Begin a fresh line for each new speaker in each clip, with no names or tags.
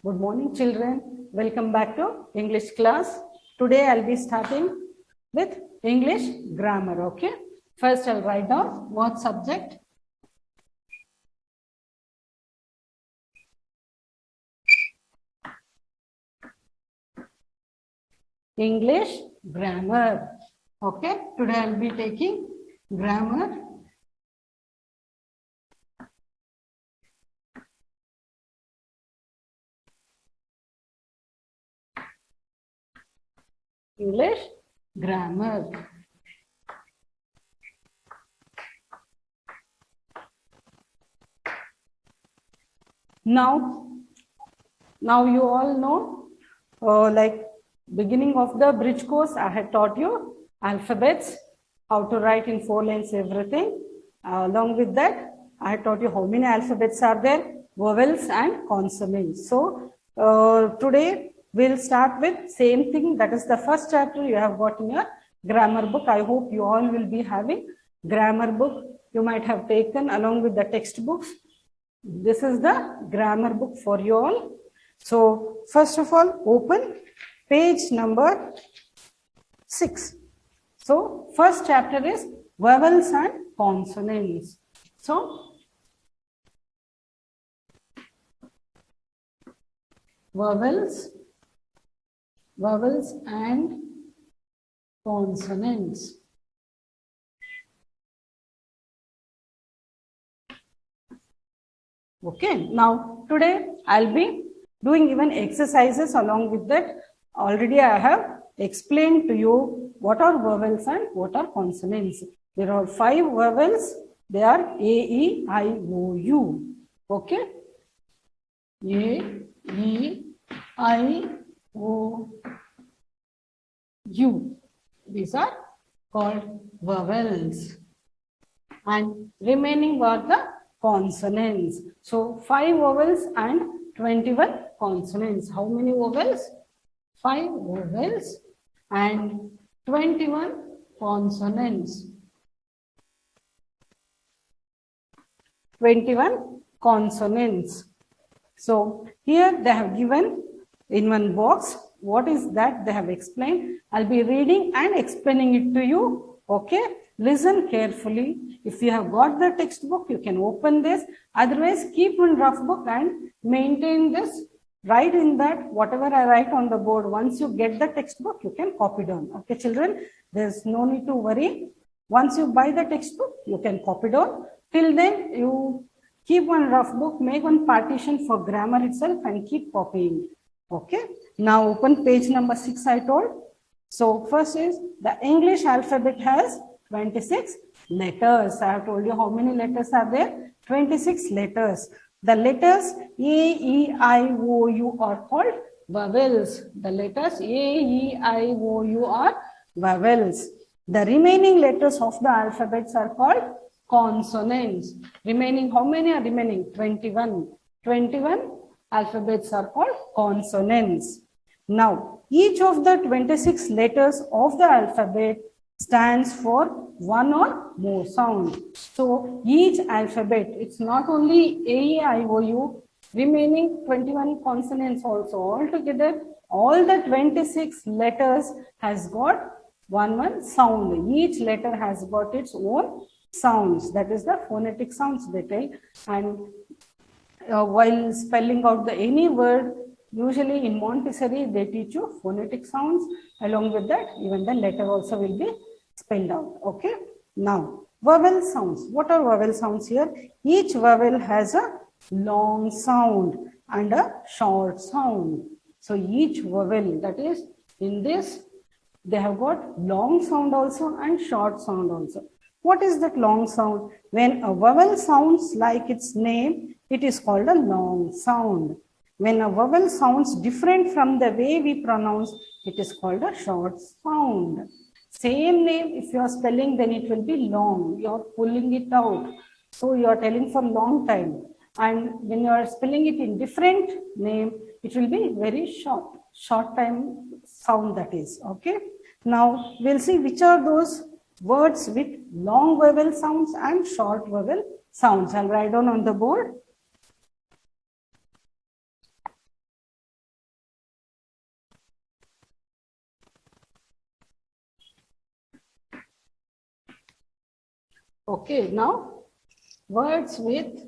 Good morning, children. Welcome back to English class. Today I'll be starting with English grammar. Okay. First, I'll write down what subject. English grammar. Okay. Today I'll be taking grammar. English grammar. Now you all know, like beginning of the bridge course, I had taught you alphabets, how to write in 4 lines, everything. Along with that, I had taught you how many alphabets are there, vowels and consonants. So today we'll start with same thing. That is the first chapter you have got in your grammar book. I hope you all will be having grammar book. You might have taken along with the textbooks. This is the grammar book for you all. So first of all, open page number 6. So first chapter is vowels and consonants. So vowels and consonants. Okay, now today I'll be doing even exercises along with that. Already I have explained to you what are vowels and what are consonants. There are 5 vowels. They are A, E, I, O, U. Okay, A, E, I, O, U. These are called vowels. And remaining are the consonants. So 5 vowels and 21 consonants. How many vowels? 5 vowels and 21 consonants. 21 consonants. So here they have given in one box. What is that? They have explained. I'll be reading and explaining it to you. Okay. Listen carefully. If you have got the textbook, you can open this. Otherwise, keep one rough book and maintain this. Write in that whatever I write on the board. Once you get the textbook, you can copy down. Okay, children? There's no need to worry. Once you buy the textbook, you can copy down. Till then, you keep one rough book, make one partition for grammar itself and keep copying. Okay? Now open page number 6 I told. So first is the English alphabet has 26 letters. I have told you how many letters are there? 26 letters. The letters A, E, I, O, U are called vowels. The letters A, E, I, O, U are vowels. The remaining letters of the alphabets are called consonants. Remaining, how many are remaining? 21. 21 alphabets are called consonants. Now, each of the 26 letters of the alphabet stands for one or more sound. So each alphabet, it's not only A, E, I, O, U, remaining 21 consonants also. Altogether, all the 26 letters has got one sound. Each letter has got its own sounds. That is the phonetic sounds they tell. And while spelling out any word, usually in Montessori, they teach you phonetic sounds. Along with that, even the letter also will be spelled out. Okay. Now, vowel sounds. What are vowel sounds here? Each vowel has a long sound and a short sound. So each vowel, that is in this, they have got long sound also and short sound also. What is that long sound? When a vowel sounds like its name, it is called a long sound. When a vowel sounds different from the way we pronounce, it is called a short sound. Same name, if you are spelling, then it will be long. You are pulling it out. So you are telling for long time. And when you are spelling it in different name, it will be very short time sound, that is. Okay. Now we'll see which are those words with long vowel sounds and short vowel sounds. I'll write down on the board. Okay, now words with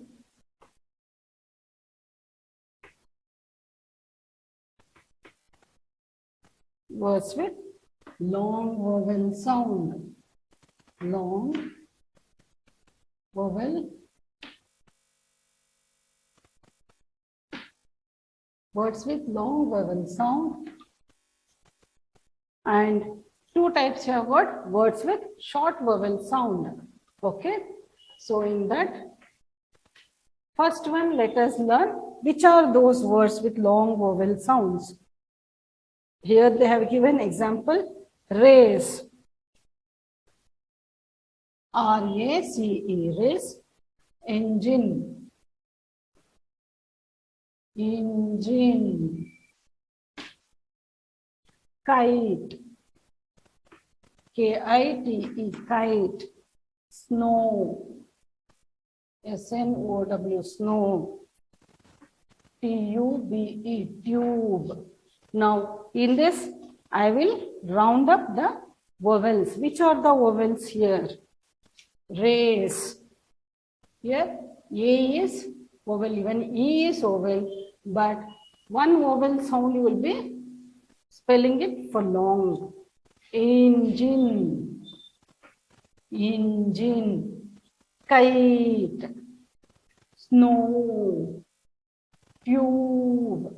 long vowel sound. Long vowel. Words with long vowel sound. And two types you have got words with short vowel sound. Okay. So in that first one, let us learn which are those words with long vowel sounds. Here they have given example race. R-A-C-E, race. Engine. Engine. Kite. K-I-T-E, kite. Snow. S-N-O-W, snow. T-U-B-E, tube. Now, in this, I will round up the vowels. Which are the vowels here? Race. Here, A is vowel, even E is vowel, but one vowel sound you will be spelling it for long. Engine. Engine. Kite. Snow. Tube.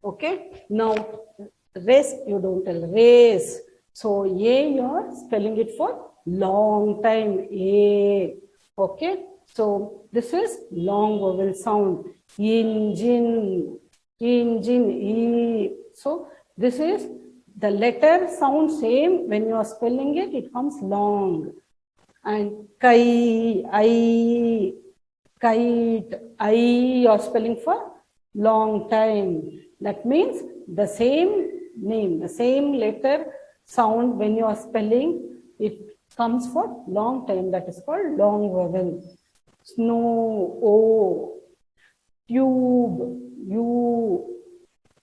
Okay. Now, race, you don't tell race. So, A, you are spelling it for long time. A. Okay. So, this is long vowel sound. Engine. Engine. E. So, this is the letter sound same. When you are spelling it, it comes long. And kite, you are spelling for long time. That means the same name, the same letter sound when you are spelling, it comes for long time. That is called long vowel. Snow, O, tube, U.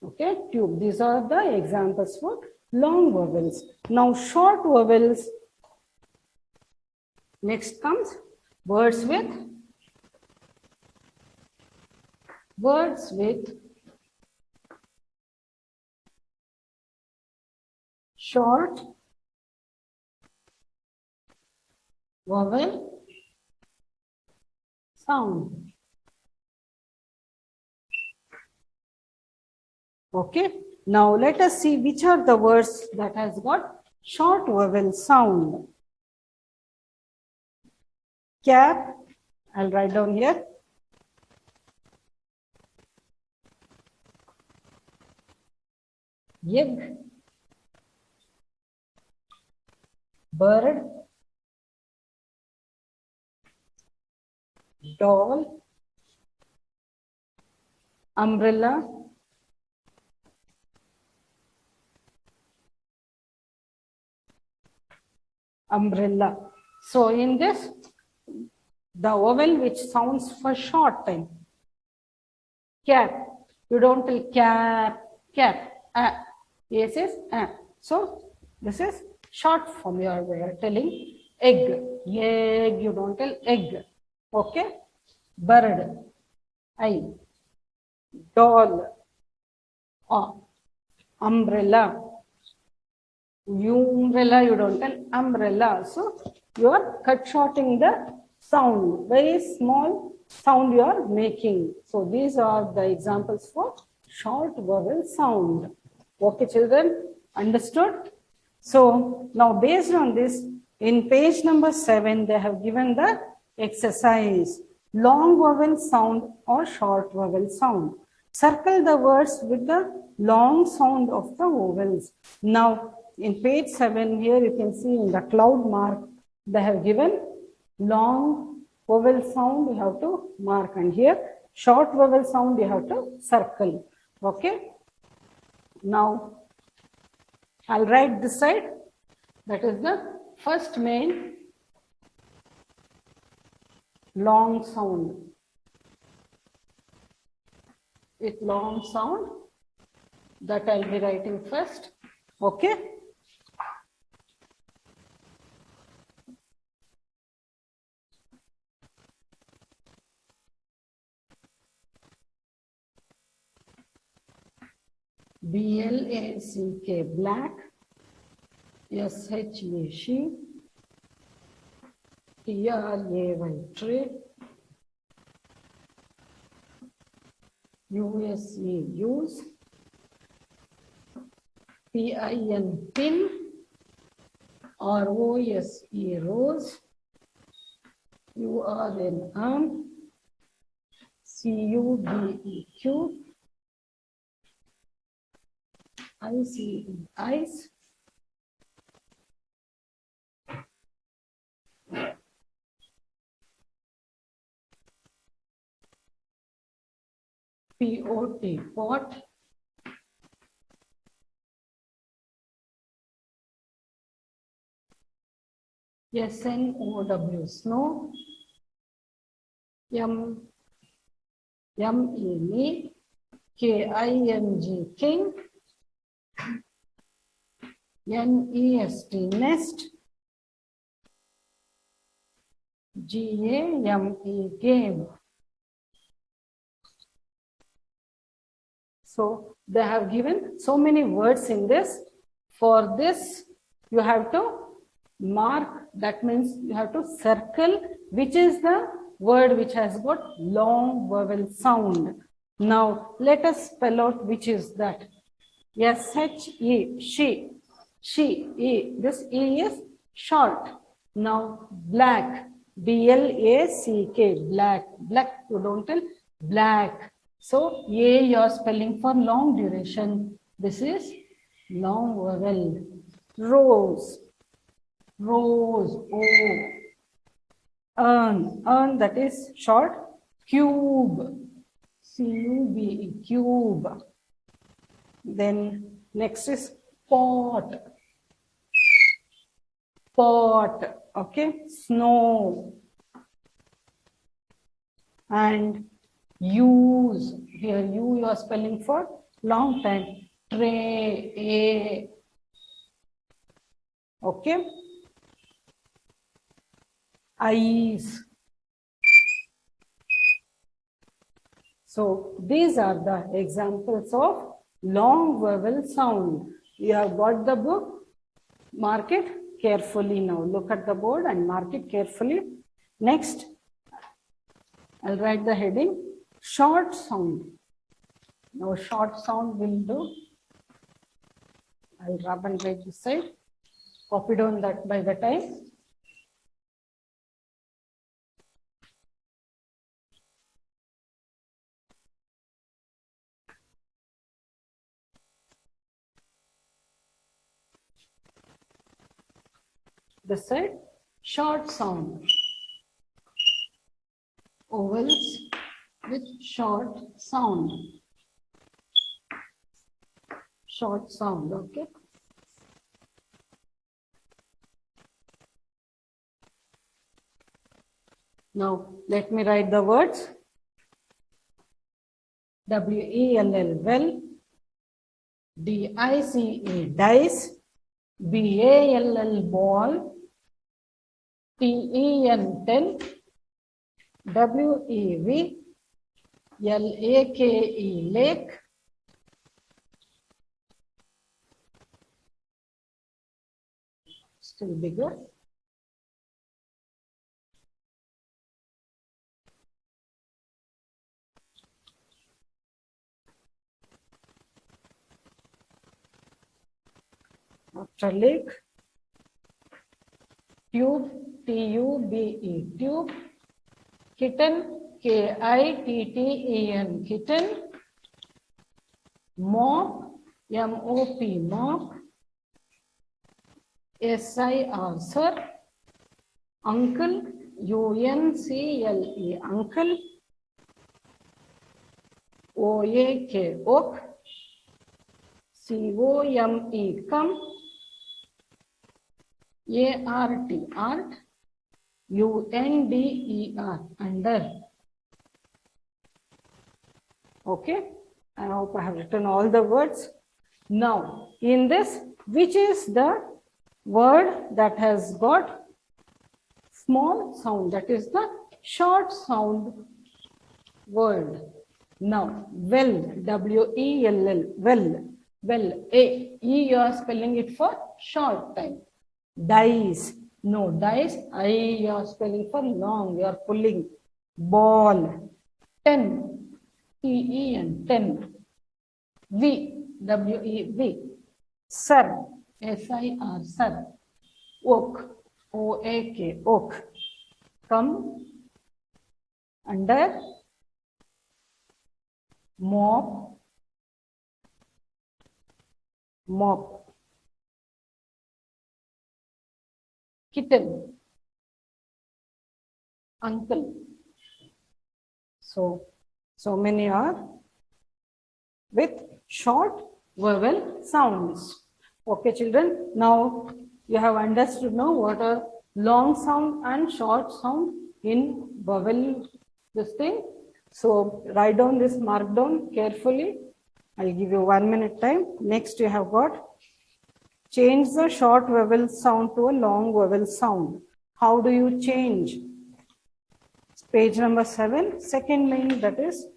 Okay, tube. These are the examples for long vowels. Now short vowels. Next comes words with short vowel sound. Okay. Now let us see which are the words that has got short vowel sound. Cap, I'll write down here. Egg, bird, doll, umbrella, umbrella. So in this, the vowel which sounds for short time. Cap, you don't tell cap, cap. Yes is So this is short form you are telling. Egg, egg, you don't tell egg. Okay. Bird, I. Doll, umbrella. Umbrella, you don't tell umbrella. So you are cut shorting the sound. Very small sound you are making. So these are the examples for short vowel sound. Okay, children, understood? So now based on this, in page number 7, they have given the exercise. Long vowel sound or short vowel sound. Circle the words with the long sound of the vowels. Now, in page 7, here you can see in the cloud mark, they have given long vowel sound, you have to mark, and here short vowel sound, you have to circle. Okay. Now, I'll write this side. That is the first main long sound. With long sound, that I'll be writing first. Okay. B-L-A-C-K, black. S-H-E, she. T-R-A-Y, tray. U-S-E, use. P-I-N, pin. R-O-S-E, rose. U-R-N, arm. C-U-B-E-Q. I-C-E, ice. P-O-T, pot. S-N-O-W, snow. M-E, me. K-I-N-G, king. N-E-S-T, nest. G-A-M-E, game. So they have given so many words in this. For this, you have to mark, that means you have to circle which is the word which has got long vowel sound. Now let us spell out which is that. S-H-E, she. She, E. This E is short. Now black, B-L-A-C-K, black. Black, you don't tell, black. So A you are spelling for long duration. This is long vowel. Rose, rose, O. Urn, that is short. Cube, C-U-B-E, cube. Then next is pot, pot, okay, snow. And use, here you are spelling for long time, tray, A, okay. Ice. So these are the examples of long vowel sound. You have got the book, mark it carefully now. Look at the board and mark it carefully. Next, I'll write the heading, short sound. Now short sound will do. I'll rub and write this side. Copy down that by the time. The side, short sound. Vowels with short sound. Short sound, okay. Now let me write the words. W-E-L-L, well. D-I-C-E, dice. B-A-L-L, ball. T-E-N, ten. W-E-V, L-A-K-E, lake. Still bigger. After lake, tube, T-U-B-E, tube. Kitten, K-I-T-T-E-N, kitten. Mop, M-O-P, mop. S-I-R, sir. Uncle, U-N-C-L-E, uncle. O-A-K, oak. C-O-M-E, come. A-R-T, art. U-N-D-E-R, under. Okay, I hope I have written all the words. Now, in this, which is the word that has got small sound? That is the short sound word. Now, well, W-E-L-L, well. Well, E you are spelling it for short time. Dice. No, dice. I you are spelling for long. You are pulling. Ball. 10. Ten. 10. V. W-E-V. Sir. S-I-R. Sir. Oak. O-A-K. Oak. Come under. Mop. Mop. Kitten. Uncle. So many are with short vowel sounds. Okay, children. Now you have understood now what are long sound and short sound in vowel this thing. So write down this, mark down carefully. I'll give you 1 minute time. Next you have got change the short vowel sound to a long vowel sound. How do you change? Page number 7, second main, that is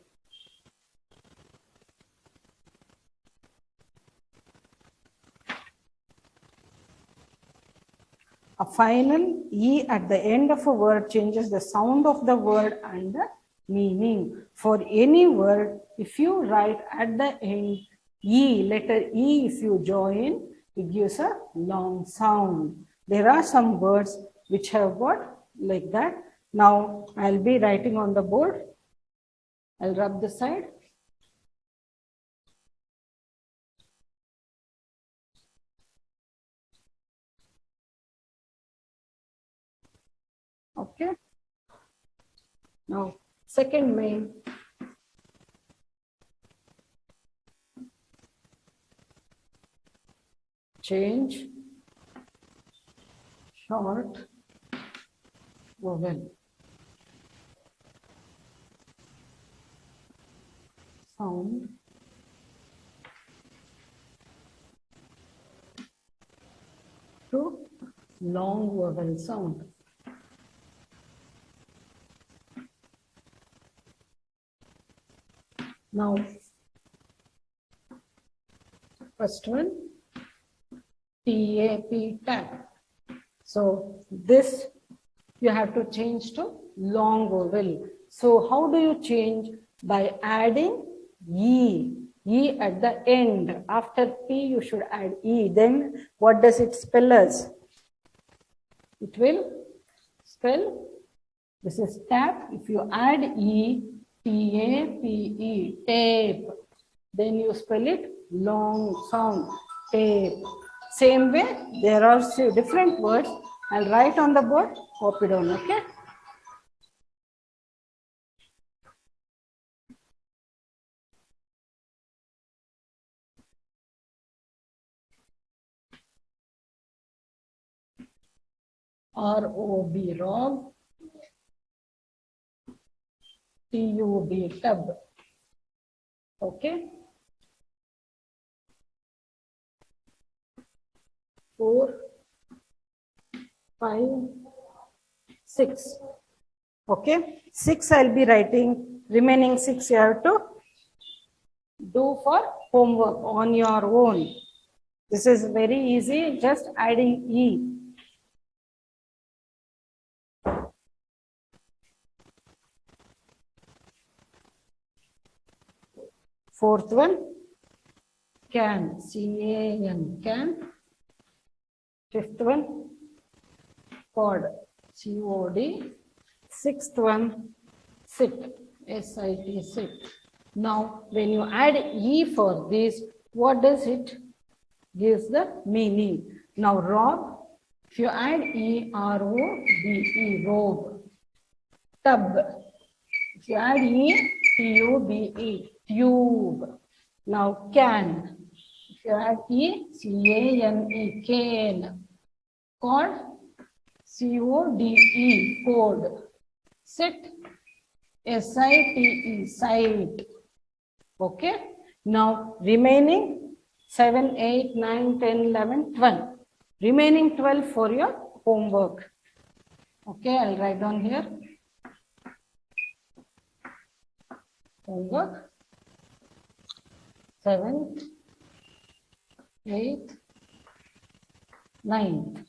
a final E at the end of a word changes the sound of the word and the meaning. For any word, if you write at the end E, letter E, if you join, it gives a long sound. There are some words which have got like that. Now I'll be writing on the board. I'll rub the side. Okay. Now, second main. Change short vowel sound to long vowel sound. Now, first one, T-A-P, tap. So this you have to change to long vowel. So how do you change? By adding E. E at the end. After P you should add E. Then what does it spell as? It will spell, this is tap. If you add E, T-A-P-E, tape, then you spell it long sound, tape. Same way, there are different words. I'll write on the board, copy down, okay? R-O-B, rob. T-U-B, tub. Okay? 4, 5, 6. Okay? 6 I'll be writing. Remaining 6 you have to do for homework on your own. This is very easy, just adding E. Fourth one, can, C-A-N, can. Fifth one, cod, C-O-D. Sixth one, sit, S-I-T, sit. Now, when you add E for this, what does it gives the meaning? Now, rob, if you add E, R-O-B-E, robe. Tub, if you add E, T-U-B-E, tube. Now, can, if you add E, C-A-N-E, cane. Cod, C-O-D-E, code. Sit, S-I-T-E, site. Okay. Now, remaining 7, 8, 9, 10, 11, 12. Remaining 12 for your homework. Okay, I'll write down here. Homework. 7, 8th, 9th.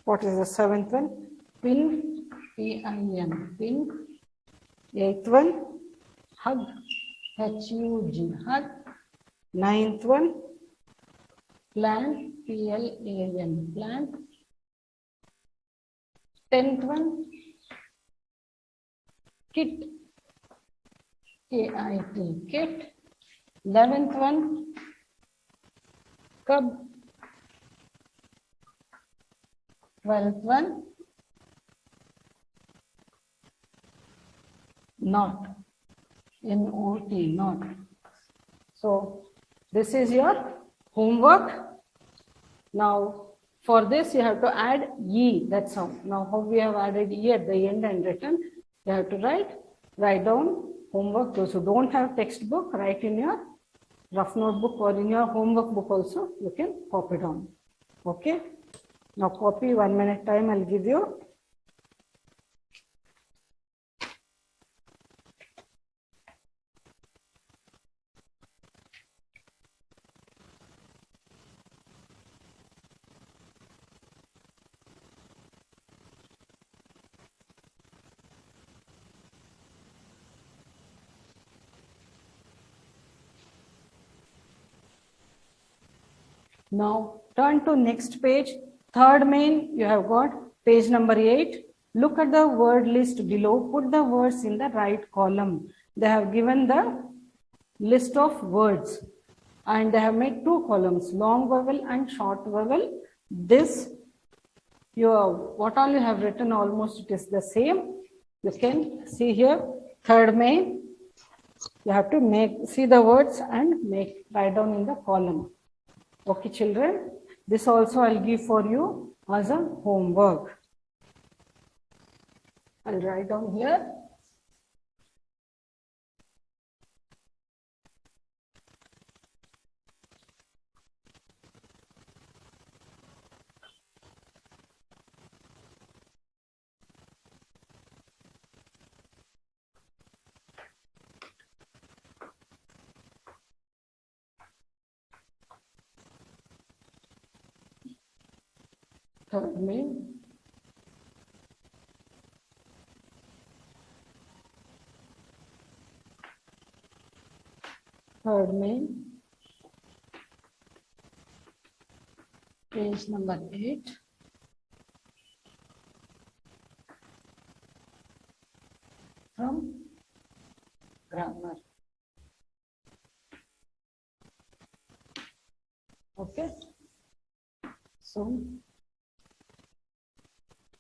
What is the 7th one? Pin, P-I-N, pin. 8th one, hug, H-U-G, hug. 9th one, plant, P-L-A-N, plant. 10th one, kit, K-I-T, kit. 11th one, cub. 12th one, knot, N-O-T, knot. So this is your homework. Now for this you have to add E, that's how. Now how we have added E at the end and written, you have to write down homework. Those who don't have textbook, write in your rough notebook or in your homework book also, you can copy down. Okay. Now copy, 1 minute time I'll give you. Now turn to next page. Third main, you have got page number 8. Look at the word list below. Put the words in the right column. They have given the list of words and they have made 2 columns, long vowel and short vowel. This, what all you have written, almost it is the same. You can see here, third main. You have to see the words and write down in the column. Okay, children, this also I'll give for you as a homework. I'll write down here. Third main. Third main. Page number 8. From grammar. Okay. So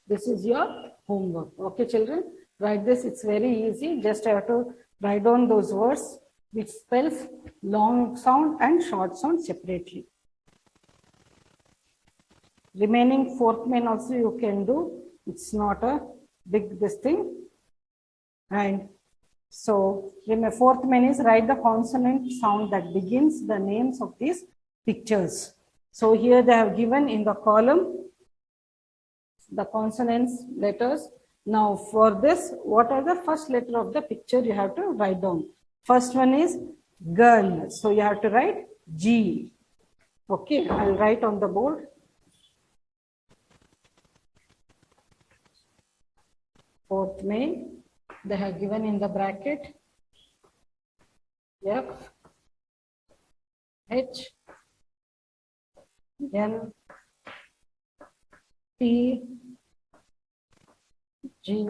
this is your homework. Okay, children, write this. It's very easy. Just have to write down those words which spells long sound and short sound separately. Remaining fourth main also you can do. It's not a big this thing. And so fourth main is write the consonant sound that begins the names of these pictures. So here they have given in the column the consonants letters. Now for this, what are the first letter of the picture you have to write down? First one is girl. So you have to write G. Okay, I'll write on the board. Fourth main, they have given in the bracket F, H, N, P, G,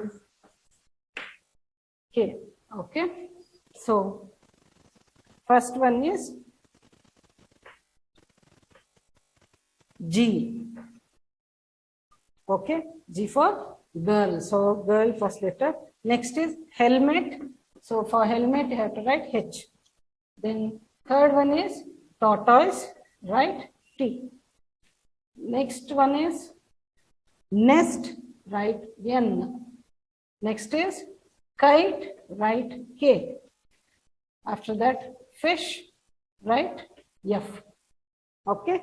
K. Okay. So first one is G. Okay. G for girl. So girl first letter. Next is helmet. So for helmet you have to write H. Then third one is tortoise. Write T. Next one is nest. Write N. Next is kite. Write K. After that fish. Write F. Okay.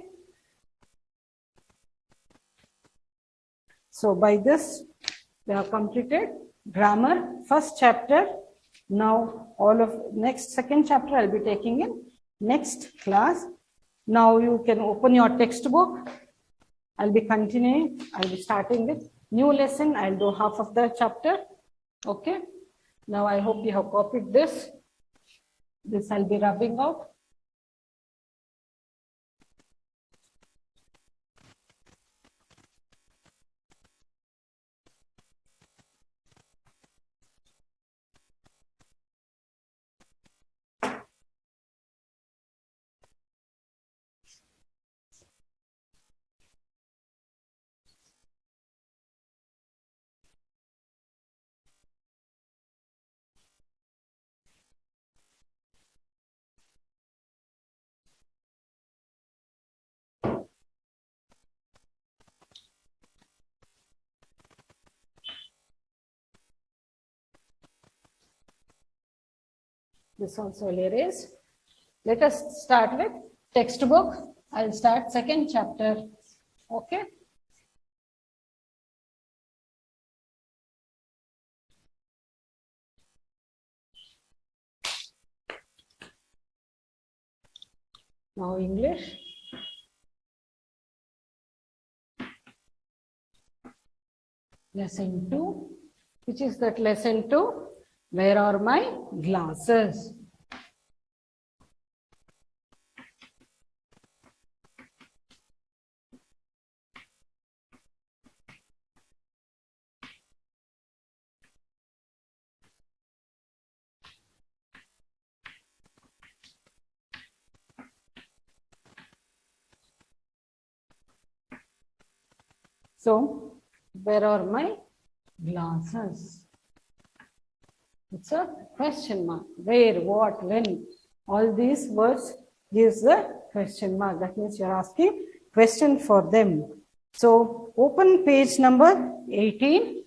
So by this we have completed grammar first chapter. Now all of second chapter I'll be taking in next class. Now you can open your textbook. I'll be continuing. I'll be starting with new lesson. I'll do half of the chapter. Okay. Now I hope you have copied this. This I'll be rubbing out. This also will erase. Let us start with textbook. I'll start second chapter. Okay. Now English. Lesson 2. Which is that lesson 2? Where are my glasses? So, where are my glasses? It's a question mark. Where, what, when? All these words gives the question mark. That means you're asking question for them. So, open page number 18.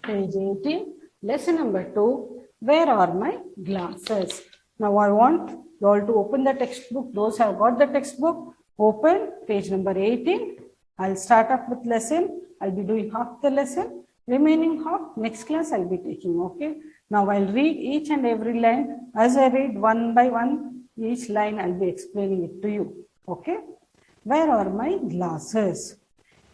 Page 18. Lesson number 2. Where are my glasses? Now, I want you all to open the textbook. Those who have got the textbook, open page number 18. I'll start up with lesson. I'll be doing half the lesson. Remaining half, next class I'll be taking, okay? Now, I'll read each and every line. As I read one by one, each line I'll be explaining it to you, okay? Where are my glasses?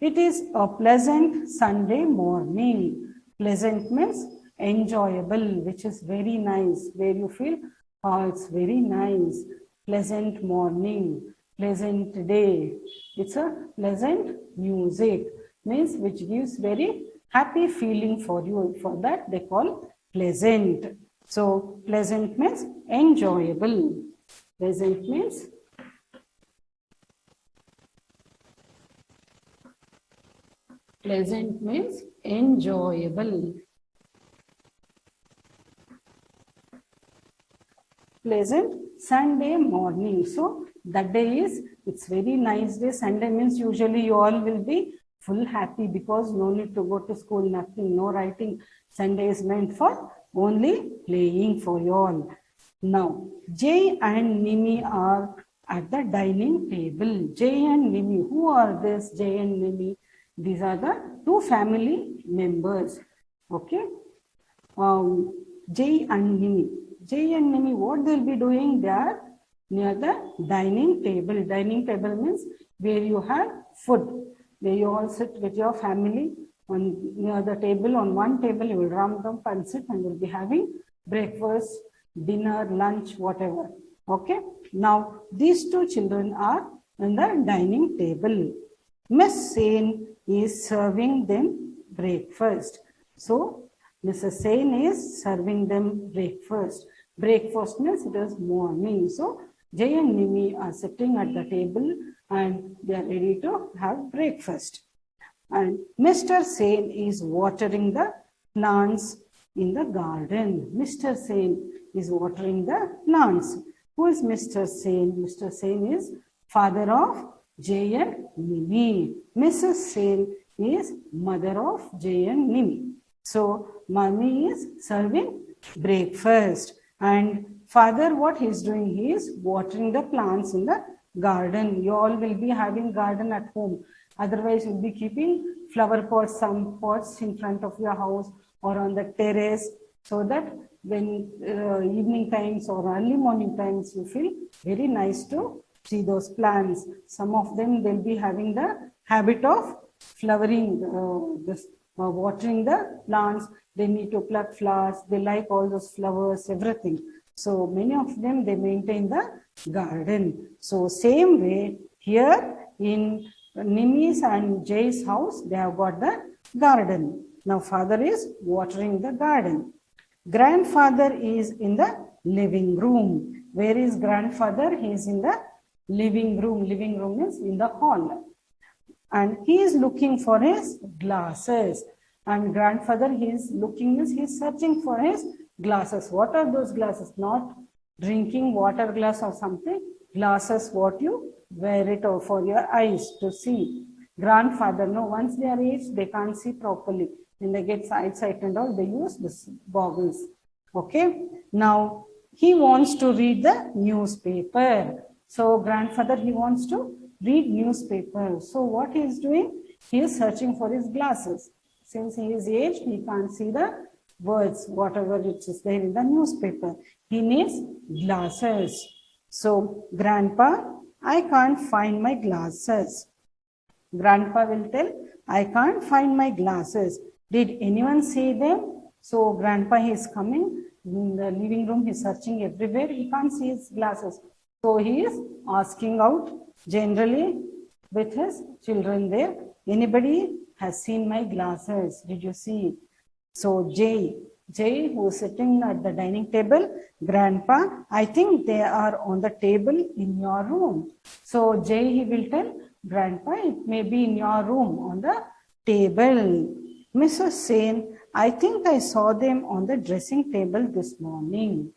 It is a pleasant Sunday morning. Pleasant means enjoyable, which is very nice, where you feel, oh, it's very nice. Pleasant morning, pleasant day. It's a pleasant music, means which gives very happy feeling for you. For that they call pleasant. So pleasant means enjoyable. Pleasant means enjoyable. Pleasant Sunday morning. So that day is, it's very nice day. Sunday means usually you all will be full happy because no need to go to school, nothing, no writing. Sunday is meant for only playing for you all. Now, Jay and Nimi are at the dining table. Jay and Nimi, who are this Jay and Nimi? These are the two family members. Okay. Jay and Nimi. Jay and Nimi, what they'll be doing? They are near the dining table. Dining table means where you have food. Where you all sit with your family near the table. On one table, you will round up and sit and will be having breakfast, dinner, lunch, whatever. Okay. Now, these two children are on the dining table. Miss Sen is serving them breakfast. So, Mrs. Sen is serving them breakfast. Breakfast means it is morning. So, Jay and Nimi are sitting at the table and they are ready to have breakfast. And Mr. Sen is watering the plants in the garden. Mr. Sen is watering the plants. Who is Mr. Sen? Mr. Sen is father of Jay and Nimi. Mrs. Sen is mother of Jay and Nimi. So, mommy is serving breakfast. And father, what he is doing? He is watering the plants in the garden. You all will be having garden at home. Otherwise, you'll be keeping flower pots, some pots in front of your house or on the terrace. so that when evening times or early morning times, you feel very nice to see those plants. Some of them, they'll be having the habit of flowering, watering the plants. They need to pluck flowers. They like all those flowers, everything. So many of them, they maintain the garden. So same way here in Nimi's and Jay's house, they have got the garden. Now father is watering the garden. Grandfather is in the living room. Where is grandfather? He is in the living room. Living room is in the hall. And he is looking for his glasses. And grandfather, he is searching for his glasses. What are those glasses? Not drinking water glass or something. Glasses, what you wear it for your eyes to see. Grandfather, no, once they are aged, they can't see properly. When they get sight and all, they use this goggles. Okay. Now, he wants to read the newspaper. So, grandfather, he wants to read newspaper. So, what he is doing? He is searching for his glasses. Since he is aged, he can't see the words, whatever it is there in the newspaper. He needs glasses. So, grandpa, I can't find my glasses. Grandpa will tell, I can't find my glasses. Did anyone see them? So grandpa, he is coming in the living room, he's searching everywhere, he can't see his glasses. So he is asking out generally with his children there, anybody has seen my glasses? Did you see? So Jay who is sitting at the dining table, grandpa, I think they are on the table in your room. So Jay, he will tell, grandpa, it may be in your room on the table. Mrs. Sen, I think I saw them on the dressing table this morning.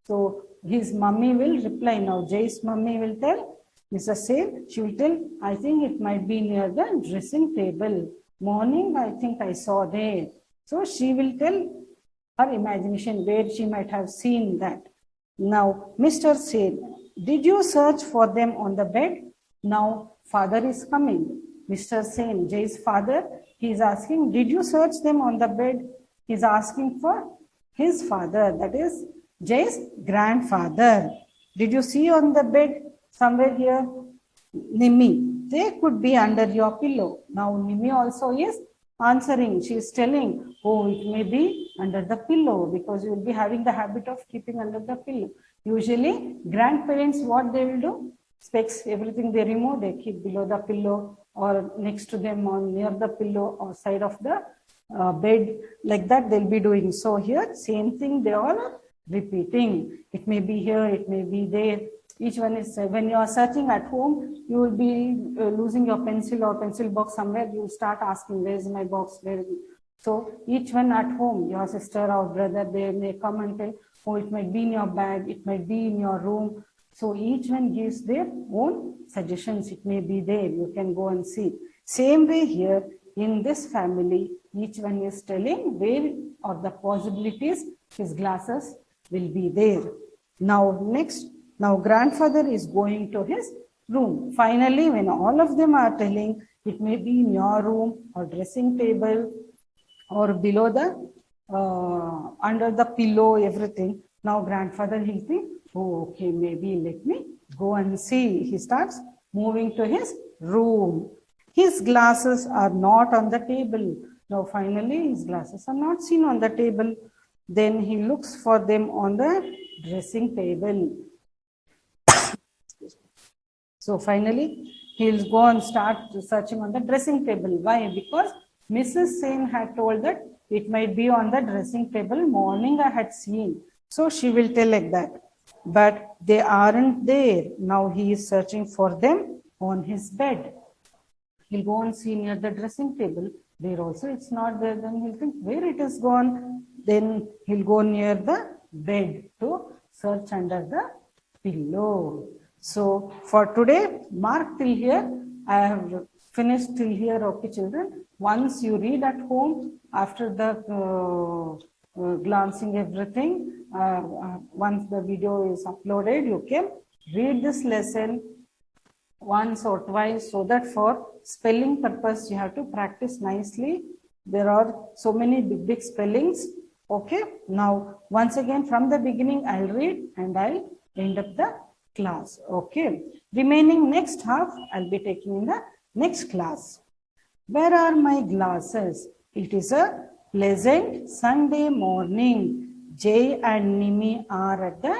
So his mummy will reply now. Jay's mummy will tell, Mrs. Sen, she will tell, I think it might be near the dressing table. Morning, I think I saw there. So she will tell her imagination where she might have seen that. Now, Mr. Sen, did you search for them on the bed? Now, father is coming. Mr. Sen, Jay's father, he is asking, did you search them on the bed? He is asking for his father, that is Jay's grandfather. Did you see on the bed somewhere here? Nimi, they could be under your pillow. Now, Nimi also is answering. She is telling, oh, it may be under the pillow because you will be having the habit of keeping under the pillow. Usually, grandparents, what they will do? Specs, everything they remove, they keep below the pillow or next to them or near the pillow or side of the bed. Like that they'll be doing. So here, same thing they all are repeating. It may be here, it may be there. Each one is, when you are searching at home, you will be losing your pencil or pencil box somewhere. You will start asking, where is my box? Where is it? So each one at home, your sister or brother, they may come and tell, oh, it might be in your bag, it might be in your room. So each one gives their own suggestions. It may be there. You can go and see. Same way here in this family, each one is telling where or the possibilities his glasses will be there. Now next, now grandfather is going to his room. Finally, when all of them are telling, it may be in your room or dressing table or below the, under the pillow, everything. Now grandfather, he'll think, oh, okay, maybe let me go and see. He starts moving to his room. His glasses are not on the table. Now, finally, his glasses are not seen on the table. Then he looks for them on the dressing table. So, finally, he'll go and start searching on the dressing table. Why? Because Mrs. Sen had told that it might be on the dressing table. Morning I had seen. So, she will tell like that. But they aren't there. Now he is searching for them on his bed. He'll go and see near the dressing table. There also it's not there. Then he'll think where it is gone. Then he'll go near the bed to search under the pillow. So for today, mark till here. I have finished till here, okay, children. Once you read at home, after the glancing everything, once the video is uploaded, you can read this lesson once or twice, so that for spelling purpose you have to practice nicely. There are so many big spellings. Okay, now once again from the beginning I'll read and I'll end up the class. Okay, remaining next half I'll be taking in the next class. Where are my glasses? It is a pleasant Sunday morning. Jay and Nimi are at the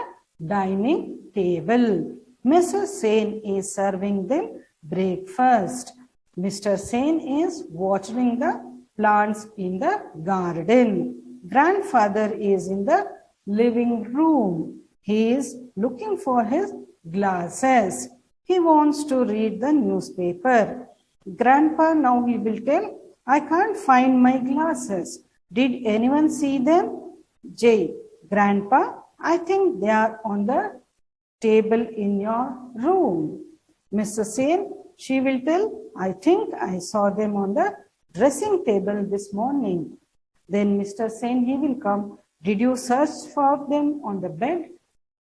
dining table. Mrs. Sen is serving them breakfast. Mr. Sen is watering the plants in the garden. Grandfather is in the living room. He is looking for his glasses. He wants to read the newspaper. Grandpa, now he will tell, I can't find my glasses. Did anyone see them? Jay, Grandpa, I think they are on the table in your room. Mr. Sen, she will tell, I think I saw them on the dressing table this morning. Then Mr. Sen, he will come. Did you search for them on the bed?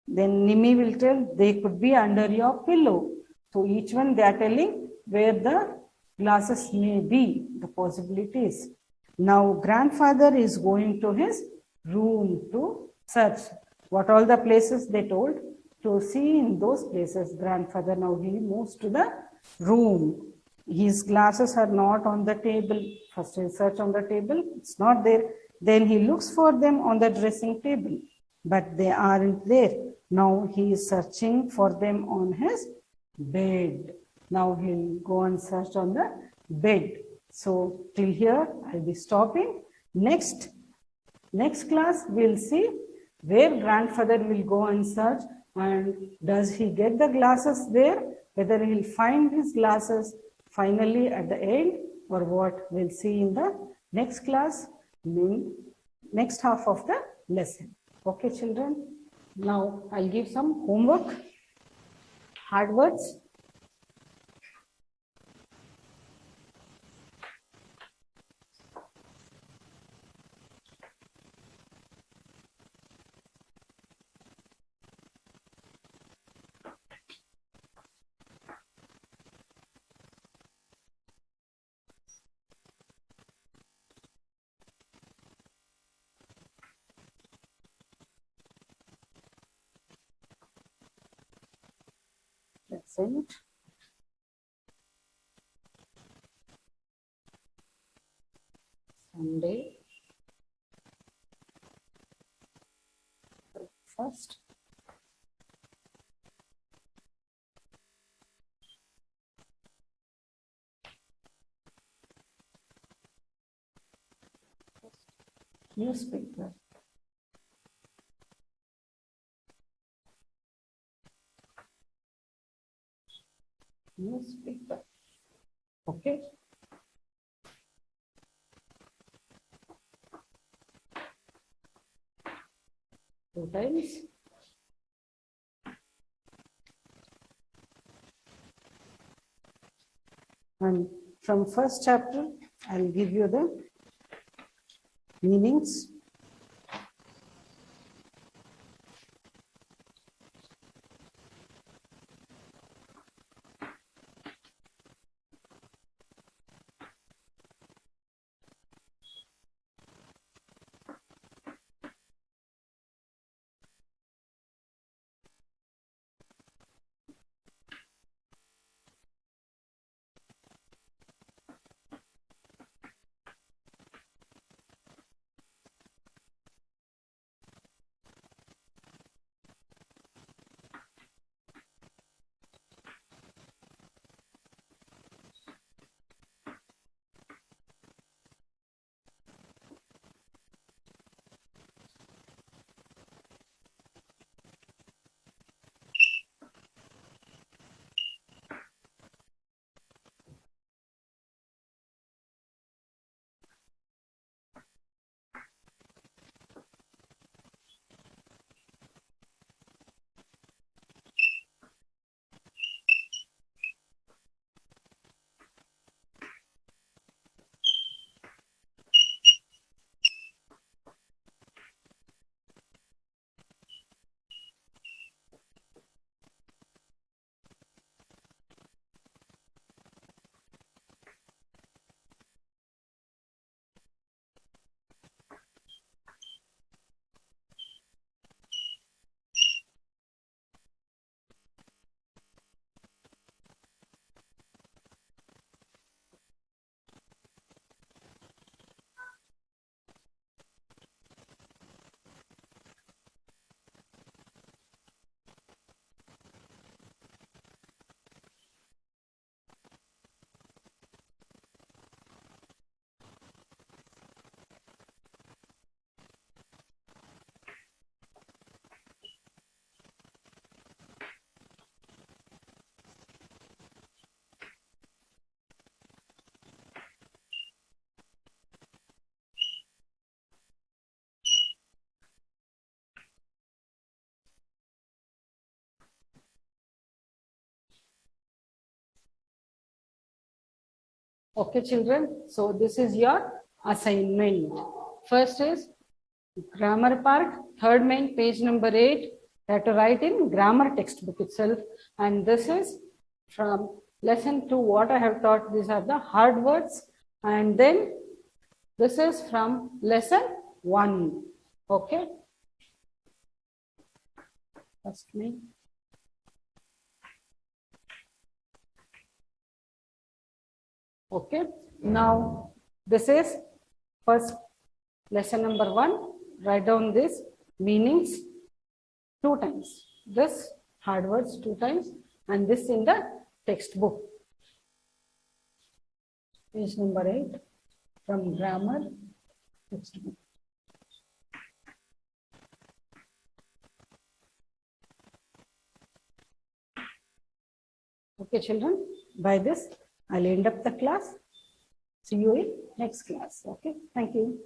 Then Nimi will tell, they could be under your pillow. So each one they are telling where the glasses may be, the possibilities. Now grandfather is going to his room to search. What all the places they told, to see in those places, grandfather now he moves to the room. His glasses are not on the table. First he search on the table, it's not there. Then he looks for them on the dressing table, but they aren't there. Now he is searching for them on his bed. Now he'll go and search on the bed. So till here I'll be stopping. Next class we'll see where grandfather will go and search, and does he get the glasses there, whether he'll find his glasses finally at the end or what, we'll see in the next class, next half of the lesson. Okay children, now I'll give some homework, hard words. That's it. Sunday. First. Newspaper. Newspaper. Okay. Two times. And from first chapter, I'll give you the meanings. Okay, children. So this is your assignment. First is grammar part, third main, page number 8. You have to write in grammar textbook itself. And this is from lesson 2, what I have taught. These are the hard words. And then this is from lesson 1. Okay. First main. Okay. Now this is first lesson number 1. Write down this meanings 2 times. This hard words 2 times and this in the textbook. Page number 8 from grammar textbook. Okay, children. By this, I'll end up the class. See you in next class. Okay. Thank you.